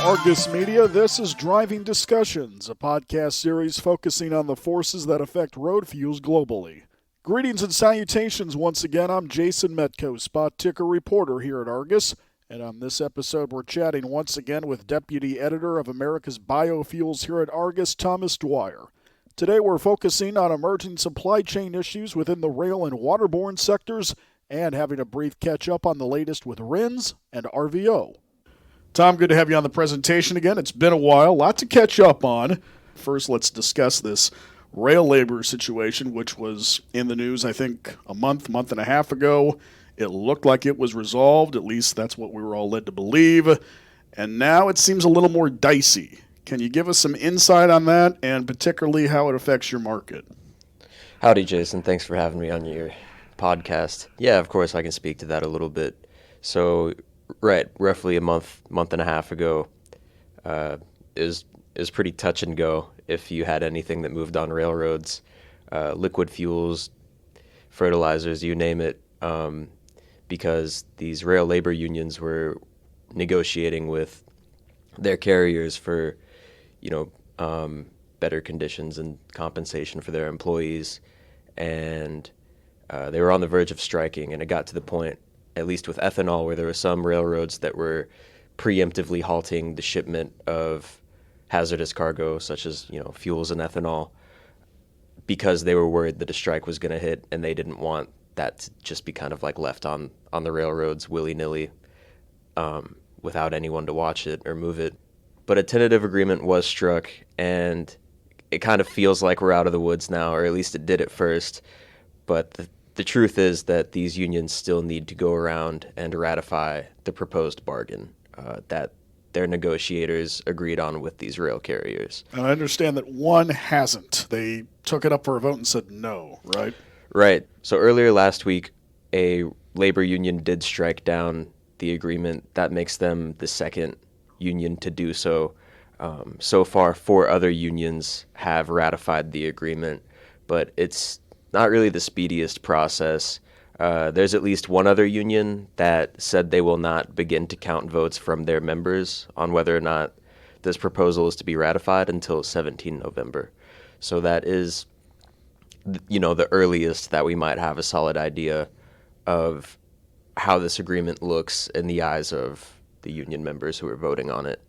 Argus Media, this is Driving Discussions, a podcast series focusing on the forces that affect road fuels globally. Greetings and salutations once again. I'm Jason Metko, spot ticker reporter here at Argus, and on this episode we're chatting once again with Deputy Editor of America's Biofuels here at Argus, Thomas Dwyer. Today we're focusing on emerging supply chain issues within the rail and waterborne sectors and having a brief catch-up on the latest with RINS and RVO. Tom, good to have you on the presentation again. It's been a while, a lot to catch up on. First, let's discuss this rail labor situation, which was in the news, I think, a month and a half ago. It looked like it was resolved, at least that's what we were all led to believe. And now it seems a little more dicey. Can you give us some insight on that, and particularly how it affects your market? Howdy, Jason. Thanks for having me on your podcast. Yeah, of course, I can speak to that a little bit. So, right, roughly a month and a half ago, is pretty touch and go if you had anything that moved on railroads, liquid fuels, fertilizers, you name it, because these rail labor unions were negotiating with their carriers for, better conditions and compensation for their employees, and they were on the verge of striking, and it got to the point, at least with ethanol, where there were some railroads that were preemptively halting the shipment of hazardous cargo, such as, fuels and ethanol, because they were worried that a strike was going to hit, and they didn't want that to just be kind of like left on the railroads willy-nilly without anyone to watch it or move it. But a tentative agreement was struck, and it kind of feels like we're out of the woods now, or at least it did at first. But the truth is that these unions still need to go around and ratify the proposed bargain that their negotiators agreed on with these rail carriers. And I understand that one hasn't. They took it up for a vote and said no, right? Right. So earlier last week, a labor union did strike down the agreement. That makes them the second union to do so. So far, 4 other unions have ratified the agreement, but it's not really the speediest process. There's at least one other union that said they will not begin to count votes from their members on whether or not this proposal is to be ratified until 17 November. So that is, the earliest that we might have a solid idea of how this agreement looks in the eyes of the union members who are voting on it.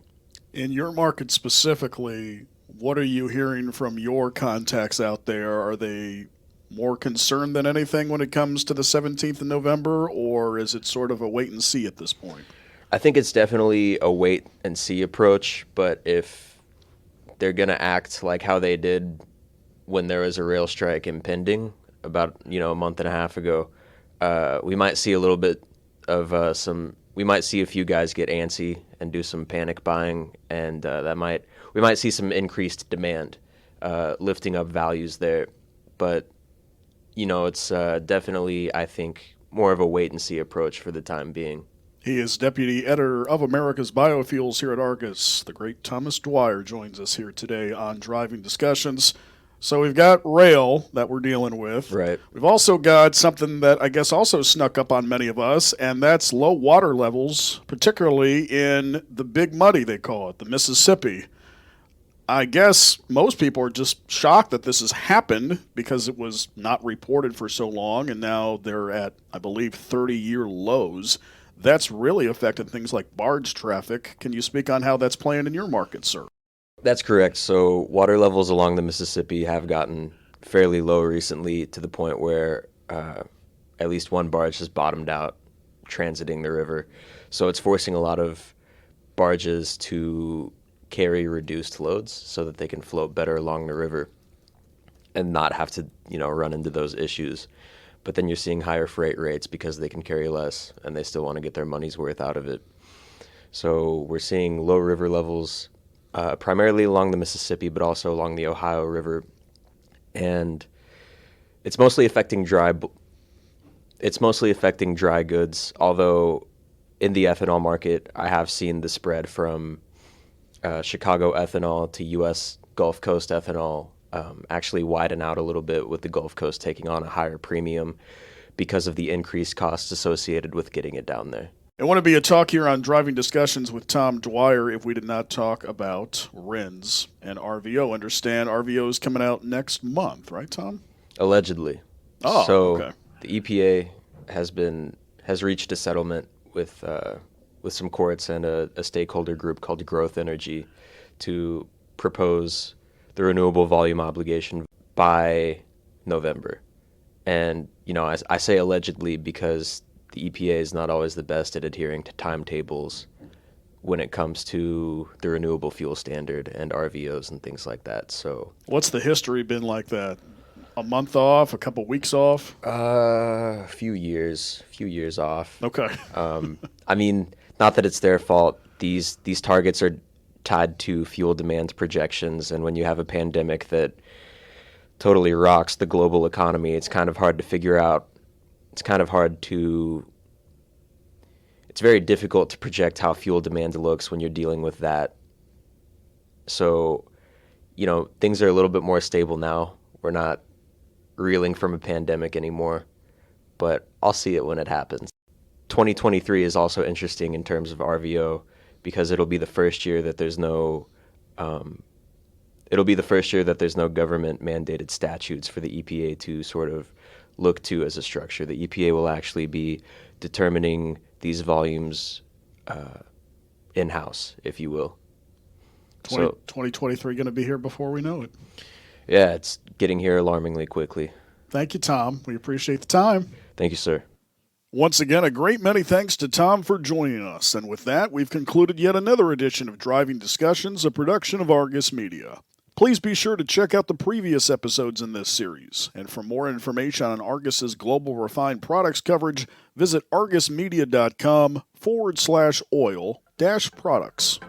In your market specifically, what are you hearing from your contacts out there? Are they more concerned than anything when it comes to the 17th of November, or is it sort of a wait and see at this point? I think it's definitely a wait and see approach, but if they're going to act like how they did when there was a rail strike impending about, a month and a half ago, we might see a little bit of we might see a few guys get antsy and do some panic buying, and we might see some increased demand, lifting up values there. But it's definitely, I think, more of a wait-and-see approach for the time being. He is Deputy Editor of America's Biofuels here at Argus. The great Thomas Dwyer joins us here today on Driving Discussions. So we've got rail that we're dealing with. Right. We've also got something that I guess also snuck up on many of us, and that's low water levels, particularly in the Big Muddy, they call it, the Mississippi. I guess most people are just shocked that this has happened because it was not reported for so long, and now they're at, I believe, 30-year lows. That's really affected things like barge traffic. Can you speak on how that's playing in your market, sir? That's correct. So water levels along the Mississippi have gotten fairly low recently, to the point where at least one barge has bottomed out transiting the river. So it's forcing a lot of barges to carry reduced loads so that they can float better along the river and not have to, run into those issues. But then you're seeing higher freight rates because they can carry less and they still want to get their money's worth out of it. So we're seeing low river levels primarily along the Mississippi, but also along the Ohio River. And it's mostly affecting dry goods, although in the ethanol market, I have seen the spread from Chicago ethanol to U.S. Gulf Coast ethanol actually widen out a little bit, with the Gulf Coast taking on a higher premium because of the increased costs associated with getting it down there. It wouldn't be a talk here on Driving Discussions with Tom Dwyer if we did not talk about RINS and RVO. Understand RVO is coming out next month, right, Tom? Allegedly. Oh, so okay. The EPA has reached a settlement with some courts and a stakeholder group called Growth Energy to propose the renewable volume obligation by November. And, I say allegedly because the EPA is not always the best at adhering to timetables when it comes to the renewable fuel standard and RVOs and things like that. So, what's the history been like that? A month off, a couple weeks off? a few years off. Okay. I mean, not that it's their fault. These targets are tied to fuel demand projections, and when you have a pandemic that totally rocks the global economy, it's kind of hard to figure out. It's very difficult to project how fuel demand looks when you're dealing with that. So, things are a little bit more stable now. We're not reeling from a pandemic anymore, but I'll see it when it happens. 2023 is also interesting in terms of RVO because it'll be the first year that there's no government mandated statutes for the EPA to sort of look to as a structure. The EPA will actually be determining these volumes in-house, if you will. 2023 going to be here before we know it. Yeah, it's getting here alarmingly quickly. Thank you, Tom. We appreciate the time. Thank you, sir. Once again, a great many thanks to Tom for joining us. And with that, we've concluded yet another edition of Driving Discussions, a production of Argus Media. Please be sure to check out the previous episodes in this series. And for more information on Argus's global refined products coverage, visit argusmedia.com/oil-products.